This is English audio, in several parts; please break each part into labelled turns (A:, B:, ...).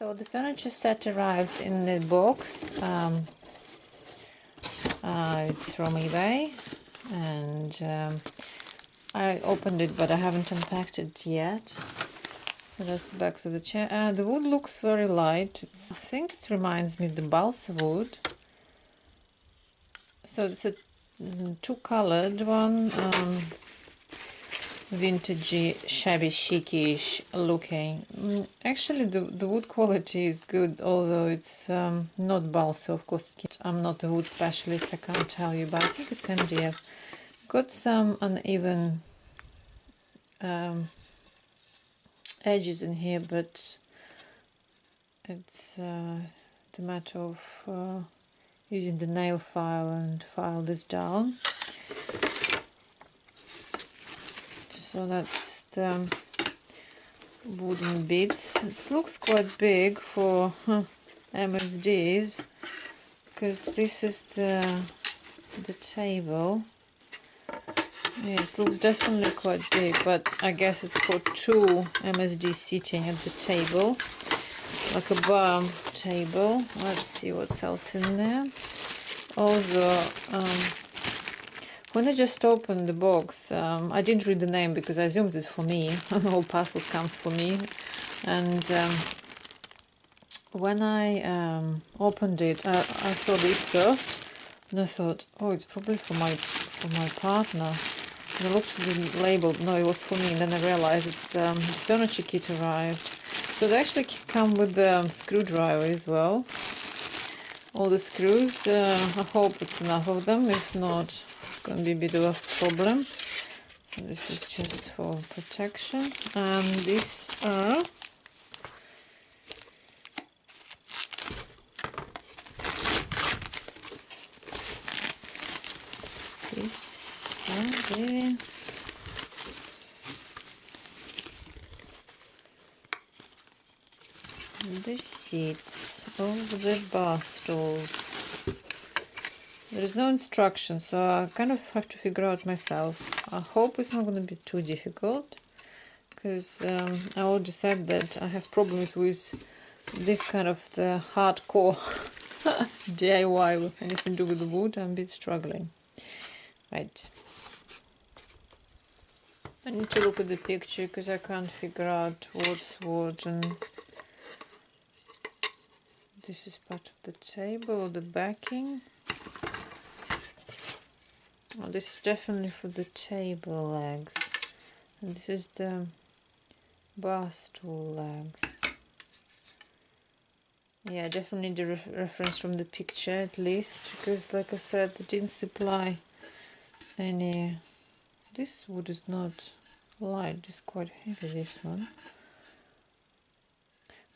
A: So the furniture set arrived in the box. It's from eBay, and I opened it, but I haven't unpacked it yet. So that's the backs of the chair. The wood looks very light. I think it reminds me of the balsa wood. So it's a two-colored one, vintagey, shabby, chicish looking. Actually, the wood quality is good, although it's not balsa, of course. I'm not a wood specialist, I can't tell you, but I think it's MDF. Got some uneven edges in here, but it's the matter of using the nail file and file this down. So that's the wooden bits. It looks quite big for MSDs, because this is the table. Yeah, it looks definitely quite big, but I guess it's for two MSDs sitting at the table, like a bar table. Let's see what else in there. Also, when I just opened the box, I didn't read the name because I assumed it's for me. All parcels comes for me, and when I opened it, I saw this first, and I thought, oh, it's probably for my partner. And I looked at the label. No, it was for me. And then I realized it's the furniture kit arrived. So they actually come with the screwdriver as well. All the screws. I hope it's enough of them. If not, it's going to be a bit of a problem. This is just for protection. And these are the seats of the bar stools. There is no instruction, so I kind of have to figure out myself. I hope it's not going to be too difficult, because I already said that I have problems with this kind of the hardcore DIY with anything to do with the wood. I'm a bit struggling. Right. I need to look at the picture because I can't figure out what's what, and this is part of the table or the backing. Oh, this is definitely for the table legs, and this is the bar stool legs. Yeah, definitely the reference from the picture at least, because like I said, they didn't supply any. This wood is not light, it's quite heavy, this one.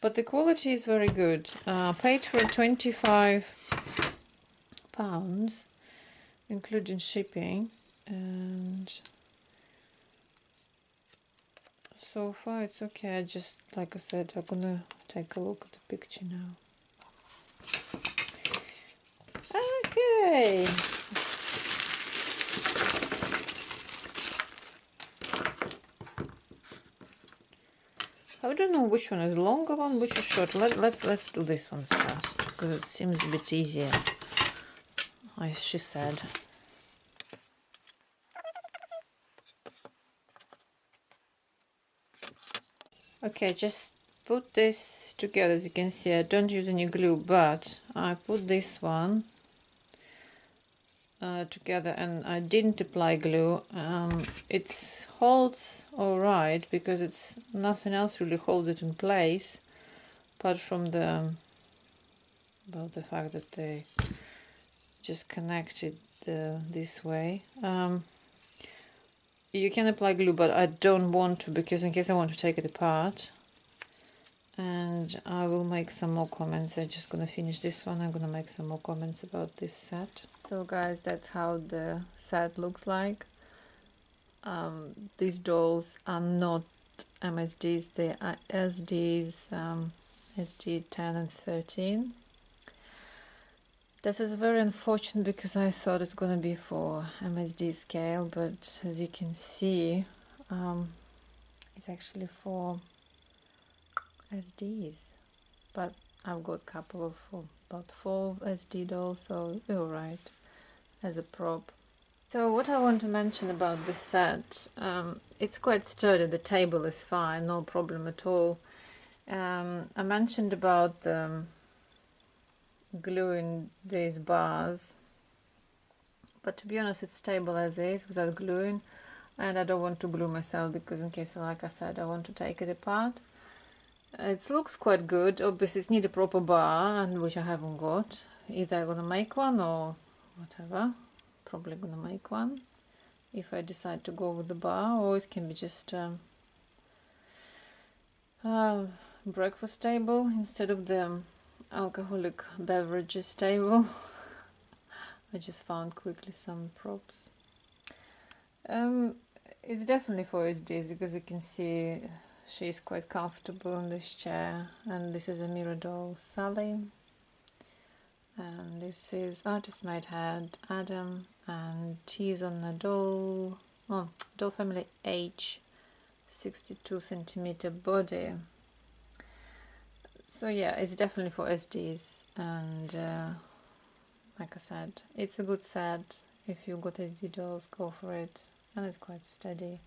A: But the quality is very good. Paid for £25, including shipping, and so far it's okay. I just, like I said, I'm gonna take a look at the picture now. Okay. I don't know which one is the longer one, which is short. Let's do this one first, because it seems a bit easier, as she said. Okay, just put this together. As you can see, I don't use any glue, but I put this one together, and I didn't apply glue. It holds alright, because it's nothing else really holds it in place apart from the fact that they just connected this way. You can apply glue, but I don't want to, because in case I want to take it apart, and I will make some more comments. I'm just gonna finish this one. I'm gonna make some more comments about this set. So guys, that's how the set looks like. These dolls are not MSDs, they are SDs, SD 10 and 13. This is very unfortunate, because I thought it's gonna be for MSD scale, but as you can see, it's actually for SDs. but I've got a couple of about 4 SD dolls, so it's alright as a prop. So what I want to mention about this set, it's quite sturdy, the table is fine, no problem at all. I mentioned about gluing these bars, but to be honest it's stable as is without gluing, and I don't want to glue myself because in case, like I said, I want to take it apart. It looks quite good. Obviously it needs a proper bar, and which I haven't got. Either I'm gonna make one or whatever. Probably gonna make one if I decide to go with the bar, or it can be just breakfast table instead of the alcoholic beverages table. I just found quickly some props. It's definitely for SDs because you can see she's quite comfortable in this chair, and this is a mirror doll Sally, and this is Artist Made Head Adam, and he's on the doll family H 62 centimeter body. So yeah, it's definitely for SDs, and like I said, it's a good set. If you got SD dolls, go for it, and it's quite steady.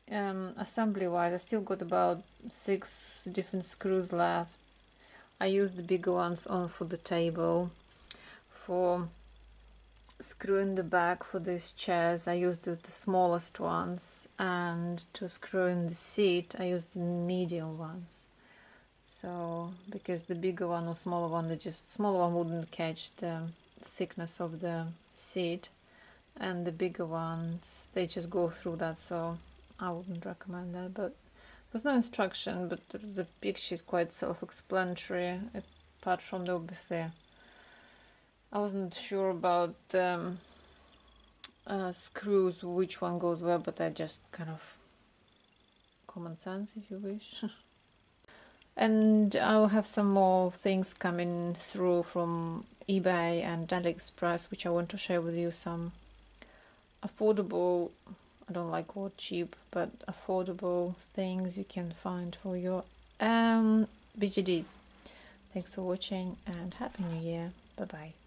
A: Assembly wise, I still got about 6 different screws left. I used the bigger ones on for the table. For screwing the back for these chairs, I used the smallest ones, and to screw in the seat I used the medium ones. So because the bigger one or smaller one, smaller one wouldn't catch the thickness of the seat, and the bigger ones they just go through that, so I wouldn't recommend that. But there's no instruction, but the picture is quite self-explanatory, apart from the obviously I wasn't sure about the screws, which one goes where, but I just kind of common sense if you wish. And I'll have some more things coming through from eBay and AliExpress, which I want to share with you. Some affordable, I don't like word cheap, but affordable things you can find for your BJDs. Thanks for watching and Happy New Year. Bye bye.